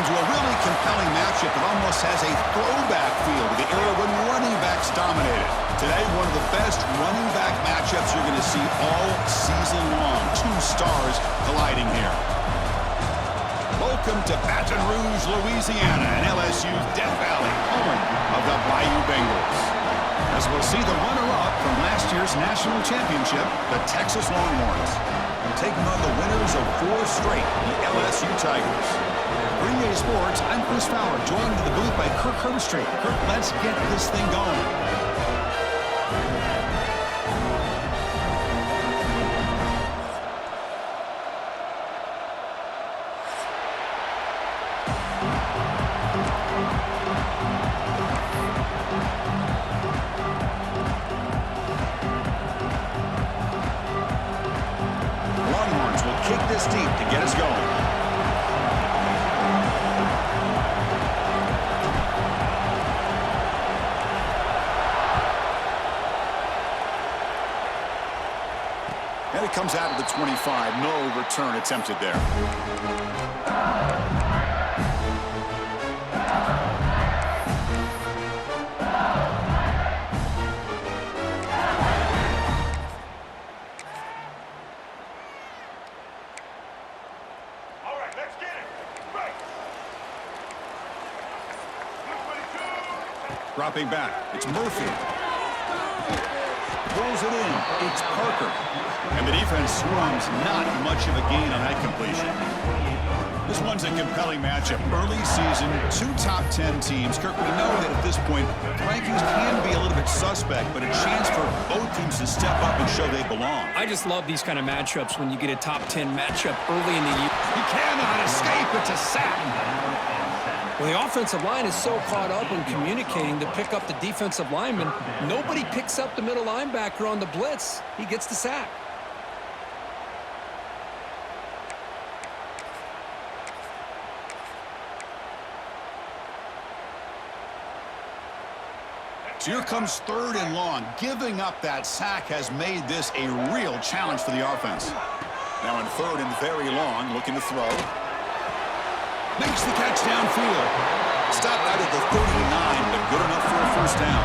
into a really compelling matchup that almost has a throwback feel to the era when running backs dominated. Today, one of the best running back matchups you're going to see all season long. Two stars colliding here. Welcome to Baton Rouge, Louisiana, and LSU's Death Valley, home of the Bayou Bengals. As we'll see the runner-up from last year's national championship, the Texas Longhorns, taking on the winners of 4 straight, the LSU Tigers. For EA Sports, I'm Chris Fowler, joined in the booth by Kirk Herbstreit. Kirk, let's get this thing going. Kick this deep to get us going. And it comes out of the 25. No return attempted there. Dropping back, it's Murphy. Pulls it in, it's Parker. And the defense swarms, not much of a gain on that completion. This one's a compelling matchup. Early season, 2 top 10 teams. Kirk, we know that at this point, the rankings can be a little bit suspect, but a chance for both teams to step up and show they belong. I just love these kind of matchups when you get a top 10 matchup early in the year. He cannot escape, it's a sack. Well, the offensive line is so caught up in communicating to pick up the defensive lineman. Nobody picks up the middle linebacker on the blitz. He gets the sack. So here comes 3rd and long. Giving up that sack has made this a real challenge for the offense. Now in 3rd and very long, looking to throw. Makes the catch downfield. Stop out at the 39, but good enough for a first down.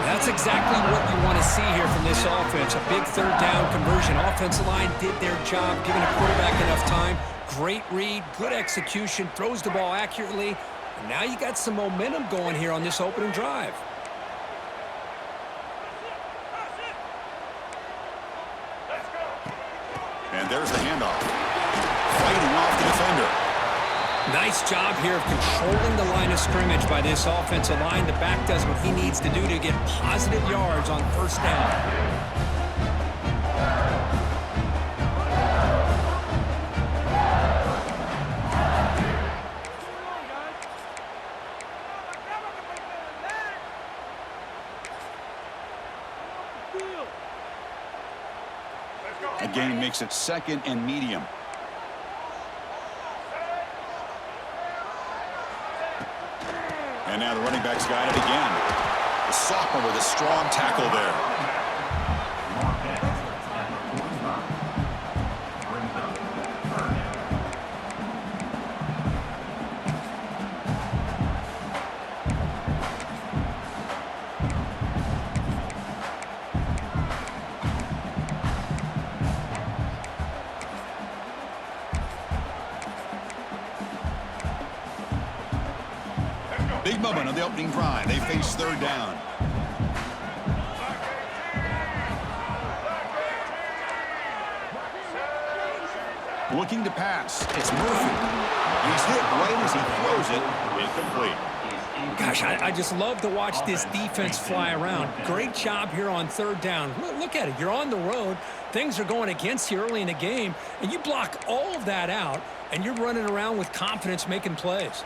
That's exactly what you want to see here from this offense. A big 3rd down conversion. Offensive line did their job, giving a quarterback enough time. Great read, good execution, throws the ball accurately. And now you got some momentum going here on this opening drive. And there's the handoff. Fighting off the defender. Nice job here of controlling the line of scrimmage by this offensive line. The back does what he needs to do to get positive yards on 1st down. A gain makes it 2nd and medium. And now the running back's got it again. The sophomore with a strong tackle there. Big moment on the opening drive. They face 3rd down. Looking to pass. It's Murphy. He's hit right as he throws it. Incomplete. Gosh, I just love to watch this defense fly around. Great job here on 3rd down. Look at it. You're on the road. Things are going against you early in the game, and you block all of that out, and you're running around with confidence making plays.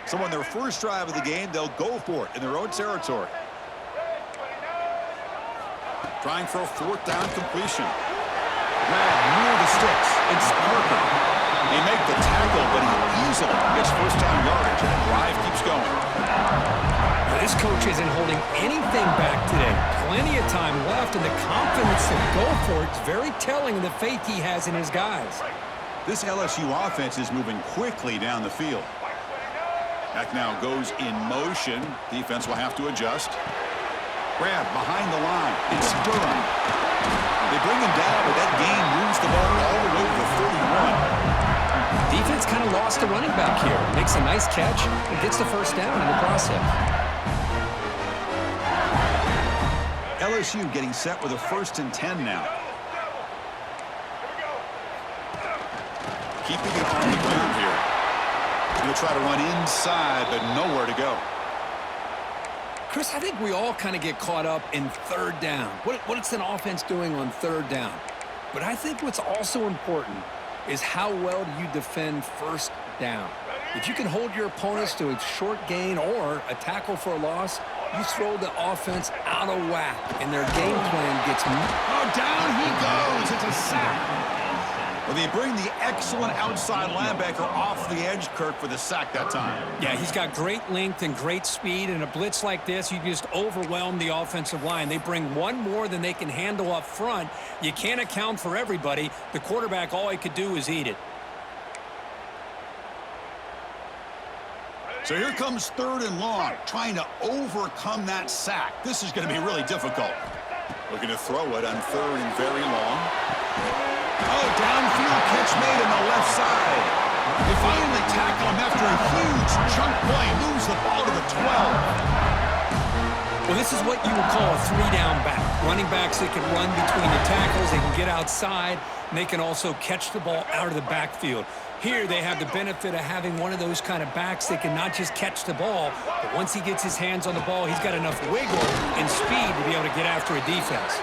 So on their first drive of the game, they'll go for it in their own territory. Trying for a 4th down completion. Grab near the sticks. It's Parker. They make the tackle, but he easily gets 1st down yardage, and the drive keeps going. This coach isn't holding anything back today. Plenty of time left, and the confidence to go for it is very telling of the faith he has in his guys. This LSU offense is moving quickly down the field. That now goes in motion. Defense will have to adjust. Grab behind the line. It's Durham. They bring him down, but that gain moves the ball all the way to the 31. Defense kind of lost the running back here. Makes a nice catch and gets the first down in the process. LSU getting set with a 1st and 10 now. Keeping it on the ground here. He'll try to run inside, but nowhere to go. Chris, I think we all kind of get caught up in 3rd down. What's an offense doing on 3rd down? But I think what's also important is how well do you defend 1st down. If you can hold your opponents to a short gain or a tackle for a loss, you throw the offense out of whack, and their game plan gets... Oh, down he goes. It's a sack. Well, they bring the excellent outside linebacker off the edge, Kirk, for the sack that time. Yeah, he's got great length and great speed. In a blitz like this, you just overwhelm the offensive line. They bring one more than they can handle up front. You can't account for everybody. The quarterback, all he could do is eat it. So here comes 3rd and long, trying to overcome that sack. This is going to be really difficult. Looking to throw it on 3rd and very long. Oh, downfield catch made on the left side. They finally tackle him after a huge chunk play. Moves the ball to the 12. Well, this is what you would call a 3-down back. Running backs, they can run between the tackles, they can get outside, and they can also catch the ball out of the backfield. Here, they have the benefit of having one of those kind of backs that can not just catch the ball, but once he gets his hands on the ball, he's got enough wiggle and speed to be able to get after a defense.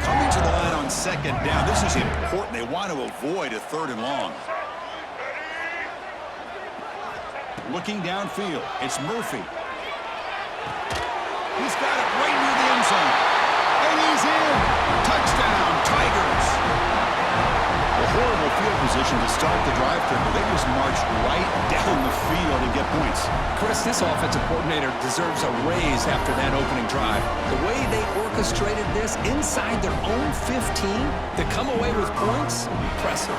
Coming to the line on 2nd down. This is important. They want to avoid a 3rd and long. Looking downfield, it's Murphy. He's got it right near the end zone. And he's in. Touchdown, Tigers. A horrible field position to start the drive through, but they just march right down the field and get points. Chris, this offensive coordinator deserves a raise after that opening drive. The way they orchestrated this inside their own 15 to come away with points, impressive.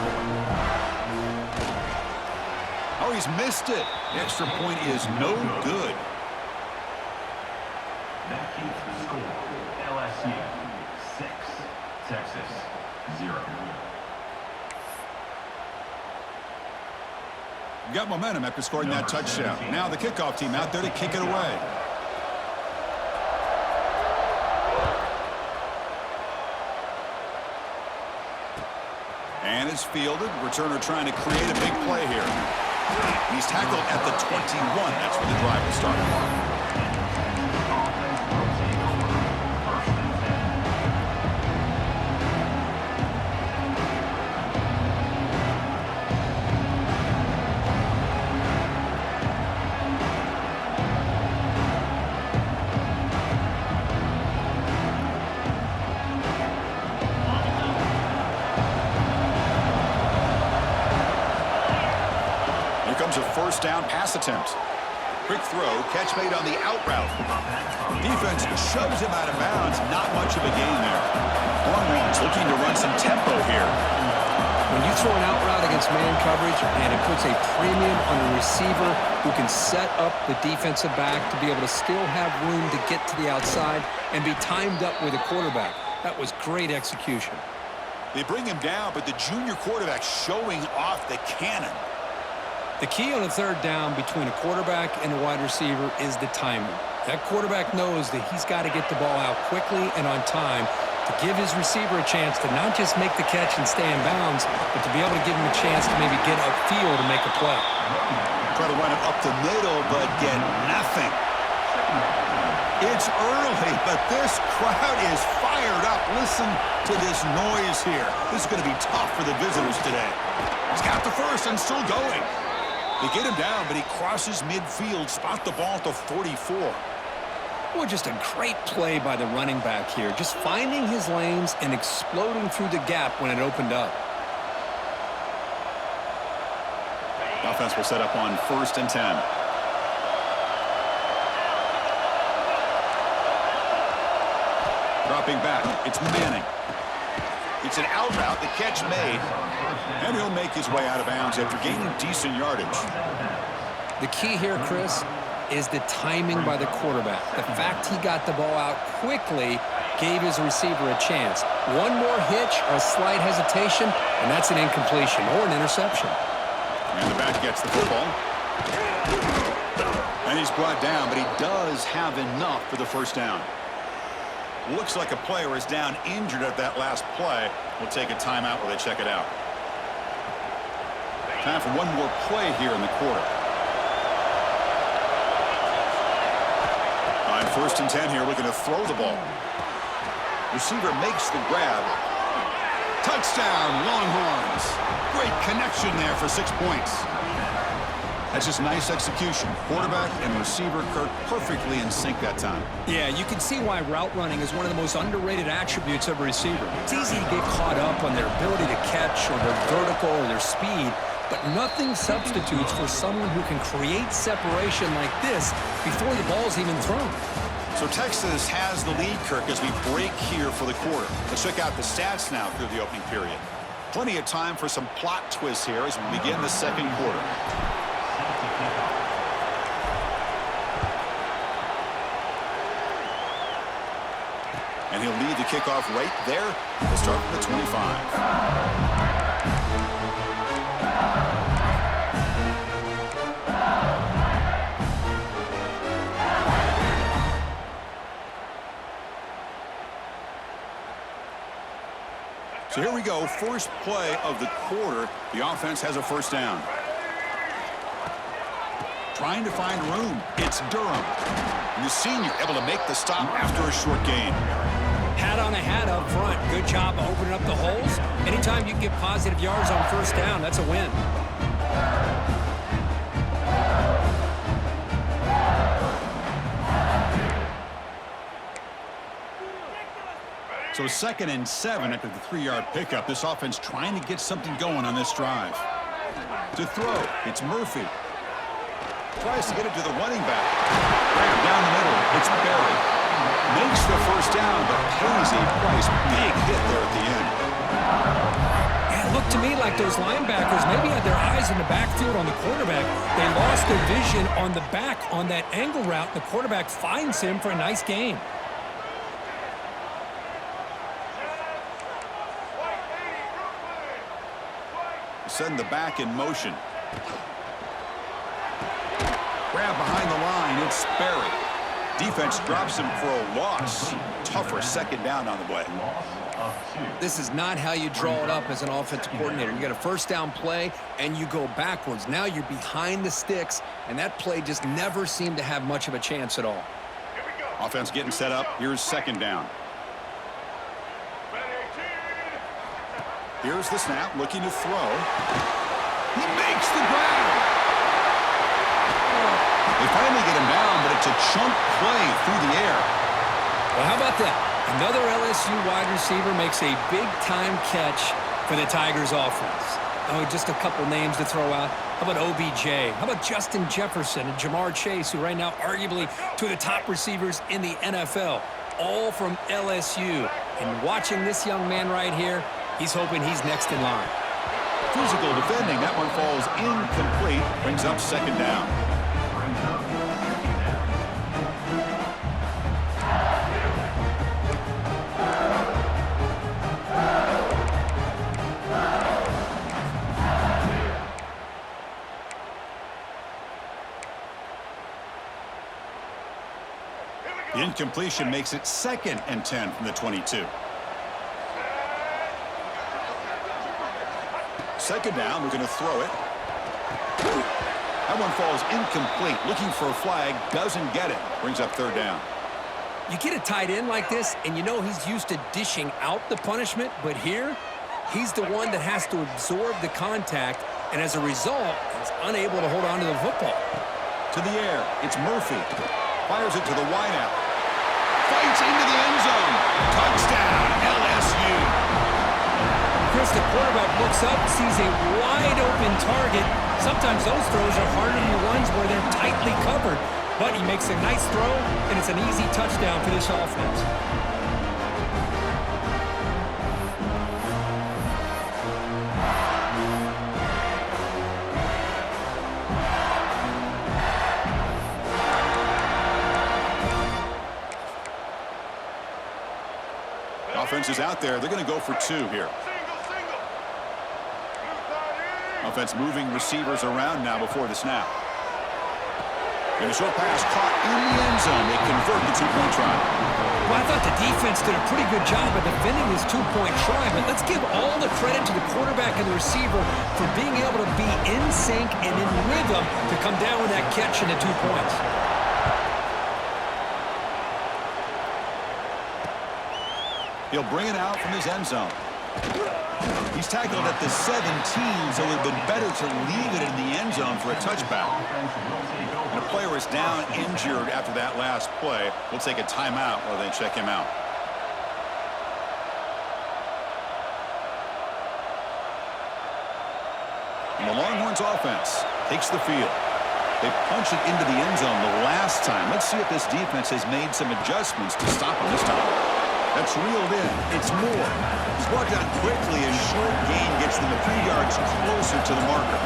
Oh, he's missed it. The extra point is no good. That keeps the score. LSU 6, Texas 0. Got momentum after scoring that touchdown. Now the kickoff team out there to kick it away. And it's fielded. Returner trying to create a big play here. He's tackled at the 21. That's where the drive will start. Comes a 1st down pass attempt. Quick throw, catch made on the out route. Defense shoves him out of bounds. Not much of a gain there. Longhorns looking to run some tempo here. When you throw an out route against man coverage, and it puts a premium on the receiver who can set up the defensive back to be able to still have room to get to the outside and be timed up with a quarterback. That was great execution. They bring him down, but the junior quarterback showing off the cannon. The key on a 3rd down between a quarterback and a wide receiver is the timing. That quarterback knows that he's got to get the ball out quickly and on time to give his receiver a chance to not just make the catch and stay in bounds, but to be able to give him a chance to maybe get upfield and make a play. Try to run it up the middle, but get nothing. It's early, but this crowd is fired up. Listen to this noise here. This is going to be tough for the visitors today. He's got the 1st and still going. They get him down, but he crosses midfield, spot the ball at the 44. Well, just a great play by the running back here. Just finding his lanes and exploding through the gap when it opened up. The offense will set up on 1st and 10. Dropping back, it's Manning. It's an out route, the catch made, and he'll make his way out of bounds after gaining decent yardage. The key here, Chris, is the timing by the quarterback. The fact he got the ball out quickly gave his receiver a chance. One more hitch or a slight hesitation, and that's an incompletion or an interception. And the back gets the football. And he's brought down, but he does have enough for the first down. Looks like a player is down injured at that last play. We'll take a timeout while they check it out. Time for one more play here in the quarter. On 1st and 10 here, looking to throw the ball. Receiver makes the grab. Touchdown, Longhorns. Great connection there for 6 points. That's just nice execution. Quarterback and receiver, Kirk, perfectly in sync that time. Yeah, you can see why route running is one of the most underrated attributes of a receiver. It's easy to get caught up on their ability to catch or their vertical or their speed, but nothing substitutes for someone who can create separation like this before the ball's even thrown. So Texas has the lead, Kirk, as we break here for the quarter. Let's check out the stats now through the opening period. Plenty of time for some plot twists here as we begin the second quarter. And he'll lead the kickoff right there. We'll start from the 25. So here we go, first play of the quarter. The offense has a first down. Trying to find room. It's Durham. And the senior able to make the stop after a short gain. Hat on a hat up front. Good job opening up the holes. Anytime you can get positive yards on first down, that's a win. So 2nd and 7 after the 3-yard pickup. This offense trying to get something going on this drive. To throw, it's Murphy. Tries to get it to the running back. Down the middle, it's Barry. Makes the first down, but pays a price. Big hit there at the end. Yeah, it looked to me like those linebackers maybe had their eyes in the backfield on the quarterback. They lost their vision on the back on that angle route. The quarterback finds him for a nice gain. Setting the back in motion. Grab behind the line, it's Sperry. Defense drops him for a loss. Tougher second down on the way. This is not how you draw it up as an offensive coordinator. You got a first down play, and you go backwards. Now you're behind the sticks, and that play just never seemed to have much of a chance at all. Offense getting set up. Here's second down. Here's the snap, looking to throw. He makes the grab. They finally get him down, but it's a chunk play through the air. Well, how about that? Another LSU wide receiver makes a big-time catch for the Tigers offense. Oh, just a couple names to throw out. How about OBJ? How about Justin Jefferson and Jamar Chase, who right now arguably two of the top receivers in the NFL, all from LSU. And watching this young man right here, he's hoping he's next in line. Physical defending. That one falls incomplete. Brings up second down. The incompletion makes it 2nd and 10 from the 22. Second down, we're going to throw it. That one falls incomplete. Looking for a flag, doesn't get it. Brings up third down. You get a tight end like this, and you know he's used to dishing out the punishment, but here, he's the one that has to absorb the contact, and as a result, he's unable to hold on to the football. To the air, it's Murphy. Fires it to the wideout. Fights into the end zone. Touchdown, LSU. Chris, the quarterback looks up, sees a wide-open target. Sometimes those throws are harder than the ones where they're tightly covered. But he makes a nice throw, and it's an easy touchdown for this offense. Offense is out there. They're going to go for 2 here. Offense moving receivers around now before the snap. And a short pass caught in the end zone. They convert the 2-point try. Well, I thought the defense did a pretty good job of defending this 2-point try, but let's give all the credit to the quarterback and the receiver for being able to be in sync and in rhythm to come down with that catch and the 2 points. He'll bring it out from his end zone. He's tackled at the 17, so it would have been better to leave it in the end zone for a touchback. And a player is down injured after that last play. We'll take a timeout while they check him out. And the Longhorns offense takes the field. They punch it into the end zone the last time. Let's see if this defense has made some adjustments to stop him this time. That's reeled in. It's more. He's brought down quickly. A short gain gets them a few yards closer to the marker.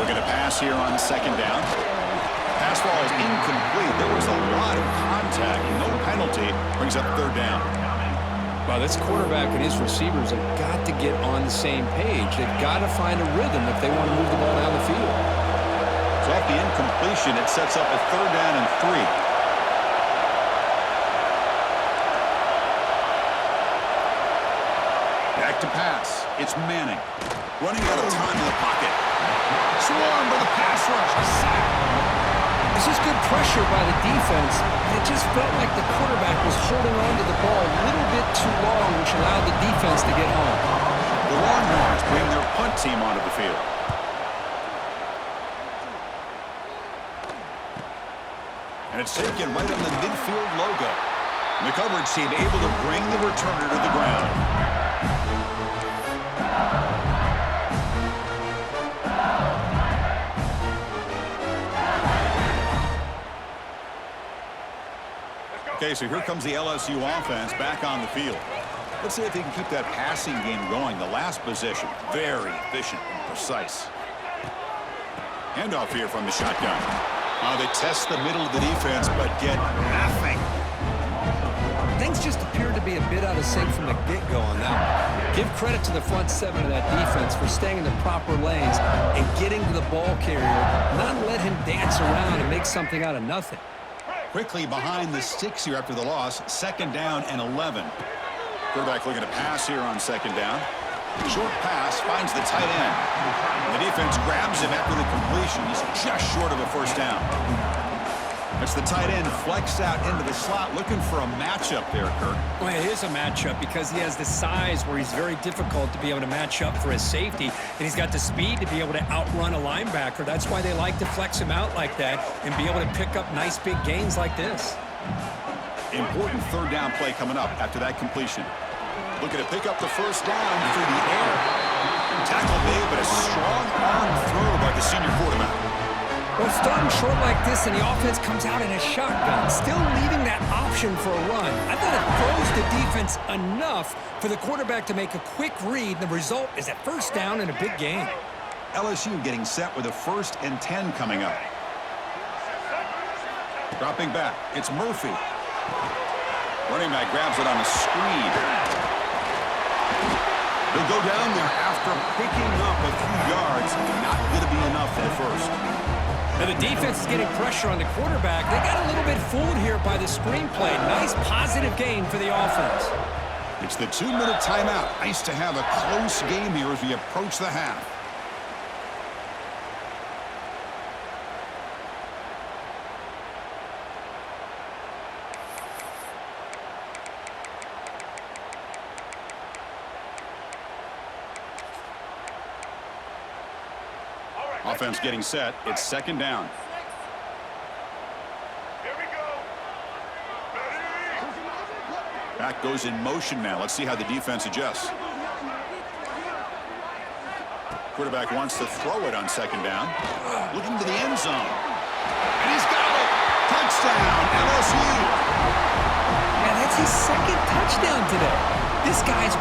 Looking to pass here on 2nd down. Pass ball is incomplete. There was a lot of contact. No penalty. Brings up 3rd down. Well, this quarterback and his receivers have got to get on the same page. They've got to find a rhythm if they want to move the ball down the field. So off the incompletion, it sets up a 3rd down and 3. Back to pass. It's Manning. Running out of time in the pocket. Swarmed by the pass rush. A sack. This is good pressure by the defense. It just felt like the quarterback was holding on to the ball a little bit too long, which allowed the defense to get home. The Longhorns bring their punt team onto the field. And it's taken right on the midfield logo. And the coverage team able to bring the returner to the ground. Okay, so here comes the LSU offense back on the field. Let's see if he can keep that passing game going. The last possession, very efficient and precise. Handoff here from the shotgun. They test the middle of the defense, but get nothing. Things just appeared to be a bit out of sync from the get-go on that one. Give credit to the front 7 of that defense for staying in the proper lanes and getting to the ball carrier, not let him dance around and make something out of nothing. Quickly behind the sticks here after the loss. 2nd down and 11. Quarterback looking to pass here on 2nd down. Short pass finds the tight end. The defense grabs him after the completion. He's just short of a 1st down. It's the tight end flexed out into the slot, looking for a matchup there, Kirk. Well, it is a matchup because he has the size where he's very difficult to be able to match up for his safety, and he's got the speed to be able to outrun a linebacker. That's why they like to flex him out like that and be able to pick up nice big gains like this. Important 3rd down play coming up after that completion. Looking to pick up the 1st down through the air. Tackle made, but a strong arm throw by the senior quarterback. Well, starting short like this and the offense comes out in a shotgun, still leaving that option for a run. I thought it throws the defense enough for the quarterback to make a quick read. The result is a 1st down and a big gain. LSU getting set with a 1st and 10 coming up. Dropping back, it's Murphy. Running back grabs it on a screen. They'll go down there after picking up a few yards. Not going to be enough for the 1st. Now the defense is getting pressure on the quarterback. They got a little bit fooled here by the screenplay. Nice positive gain for the offense. It's the 2-minute timeout. Nice to have a close game here as we approach the half. Offense getting set. It's 2nd down. Here we go. Quarterback goes in motion now. Let's see how the defense adjusts. Quarterback wants to throw it on second down. Looking to the end zone. And he's got it. Touchdown, LSU. And that's his second touchdown today. This guy's